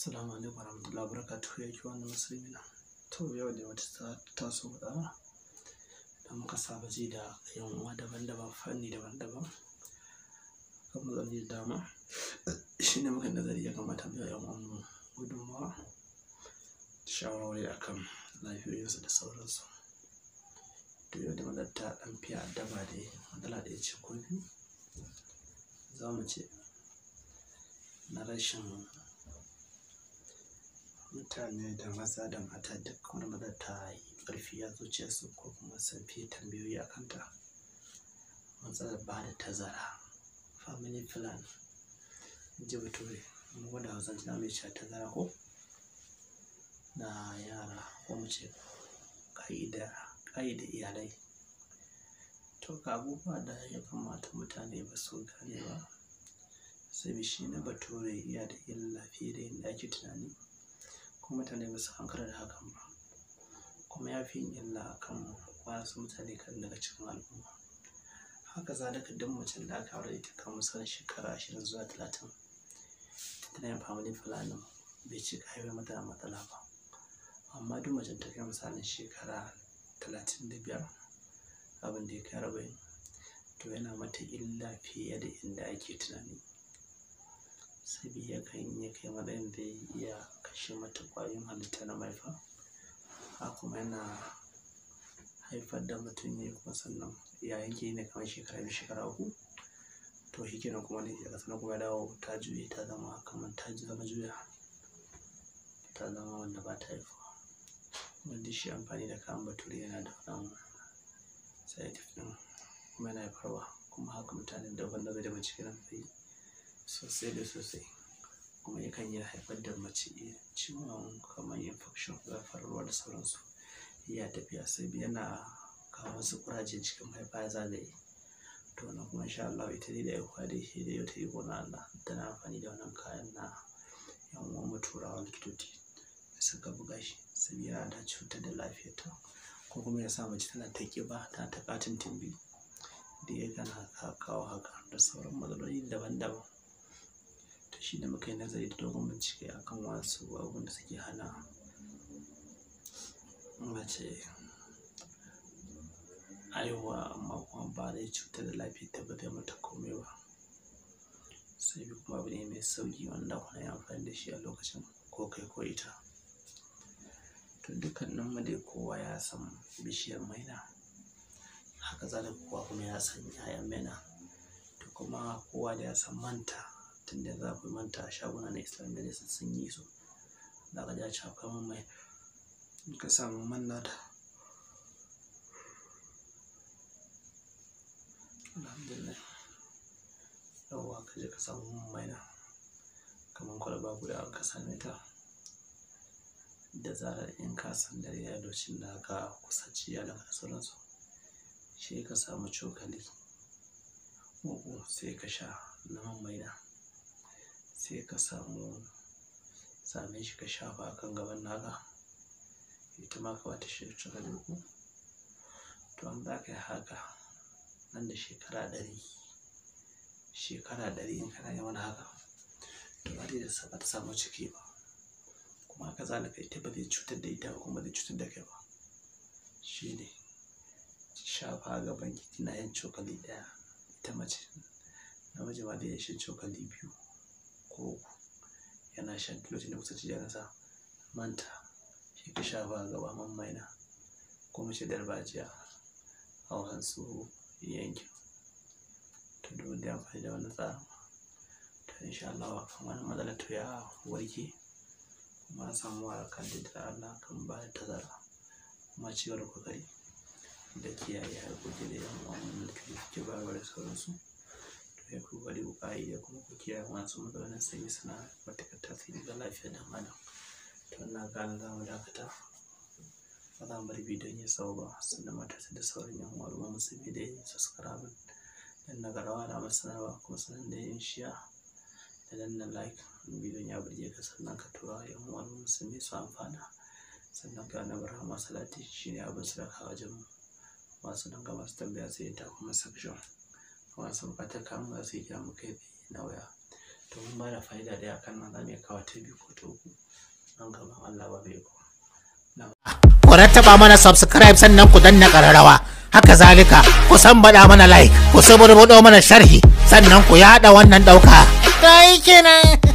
Assalamu alaikum warahmatullahi wabarakatuh. Yake wannan musulmi na. To yau da wata taso da muka saba ji da yan uwa daban-daban, fanni daban-daban. Kan matsaloli da dama. Shine muka nazari ya kamata mu yan uwan gudunmawa, shawarwari akan lafiyoyinsu da sauransu. To yau da matsalar ta ɗan fi addaba da matsala da ya ce ko biyu. Za mu ce na rashin mutane da maza da mata duk wani matsala ta yi ƙarfi a zuciyarsu ko kuma sun fi tambayoyi a kanta. Matsalar ba da tazara, family plan, ji bature, mu gwada Hausance na mai cewa tazara ko na yara ko mu ce ƙa'ida iyalai. To ga abubuwa da ya kamata mutane ba su gane ba, saboda shi na bature iya da illa fiye da yadda ake tunani. Kuma mutane ba su hankala da hakan ba. Kuma ya fi yin illa akan wasu mutane kan daga cikin al'umma. Haka zalika duk macen da aka aure ta kan misalin shekara 20 zuwa 30 tana yin family planning bai cika haifar mata da matsala ba. Amma duk macen ta kai misalin shekara 35 abin da ya kai 40 to yana mata illa fiye da inda ake tunani. Saboda yakan iya kai matsayin da ya iya kashe mata ƙwayoyin halitta na mahaifa. Haka kuma yana haifar da mutum ya yi kuma sannan ya yanke ne kamar shekara 2 shekara 3. To shi kenan kuma ne daga sannan kuma ya dawo ta juye ta zama kamar ta zama juya. Ta zama wanda ba ta haifuwa. Wanda shi amfani da kayan bature yana da wannan side effect ɗin kuma yana haifarwa. Kuma haka mutanen da wanda bai da bincike nan bai sosai da sosai. Kuma yakan iya haifar da mace ciwon kamar infection, zafararwa da sauransu. Iya tafiya saboda yana kawo wasu ƙuraje cikin mahaifa ya zagaye. To wannan kuma insha Allah ita dai da haihuwa dai shi dai ta yi gona Allah tana amfani da wannan kayan na yan uwan mu turawa likitoci da suka buga shi saboda yana da cutar da lafiyarta. Ko kuma ya sa mace tana ta ƙiba tana ta ƙatin tumbi da yakan kawo haka da sauran matsaloli daban-daban. To shi ne muka yi nazari da dogon bincike akan wasu abubuwan da suke hana mace haihuwa amma kuma ba dai cutar da lafiyarta ba zai mata komai ba. Saboda kuma abu ne mai sauƙi wanda kuna yin amfani da shi a lokacin ko kai ko ita. To dukkanin mu dai kowa ya san bishiyar maina. Haka zalika kowa kuma ya san 'ya'yan maina. To kuma kowa da ya san manta tunda za ku manta a shaguna na Islamic medicine sun yi su. Za ka ji a ce akwai man mai ka samu man nata. Alhamdulillah. Yauwa ka je ka samu man maina kamar kwalba guda ka same ta. Da zarar in ka san dare ya lokacin da aka kusanci iyalinka da sauransu, sai ka samu cokali uku sai ka sha na man maina. Sai ka same shi ka shafa a kan gaban naka. Ita ma ka bata shi cokali uku. To an za ka yi haka nan da shekara 100 in kana yi wani haka. To ba za ta samu ciki ba. Kuma haka zalika ita ba zai cutar da ita ba kuma ba zai cutar da kai ba. Shi ne shafa a gaban ki kina yin cokali ɗaya. Ita mace namiji ma zai iya shan cokali 2 ko 3 yana shan lokacin da kusanci iyalinsa. Manta shi ka shafa a gaba man maina ko mace darbejiya a wasu yankin. To duk wanda ya amfani da wannan tsarin to insha Allah kan wannan matsalar to ya warke. Kuma an samu waraka da Allah kan ba da tazara. Kuma ci gaba da ƙoƙari da kiyaye harkoki da yan uwan da ke bayarwa da sauransu. To ya ku ƙoƙari ku ƙa'ida kuma ku kiyaye masu matsalolin sanyi suna matuƙar tasiri ga lafiyar ɗan adam. To ina ganin za mu dakata. Ba za mu bar bidiyon ya tsawo ba sannan matasa da sauran yan uwa ruwan musulmi da yin subscribe dan na garawa da masanawa kuma sannan da yin share da danna like. Bidiyon ya burge ka sannan ka tura yan uwa musulmi su amfana. Sannan ga na barhama salati shine abin sadaka wajen mu. Masu nan ga masu tambaya sai ta kuma section. Kuma sun buƙatar kamun za su yi kira mu kai na waya. To mun ba da fa'ida ɗaya kan nan za mu iya kawo ta 2 ko ta 3. an gaban Allah ba bai ko. Ku rattaba mana subscribe sannan ku danna ƙararrawa. Haka zalika ku san bada mana like, ku suburbudo mana sharhi sannan ku yada wannan dauka. Kai kenan.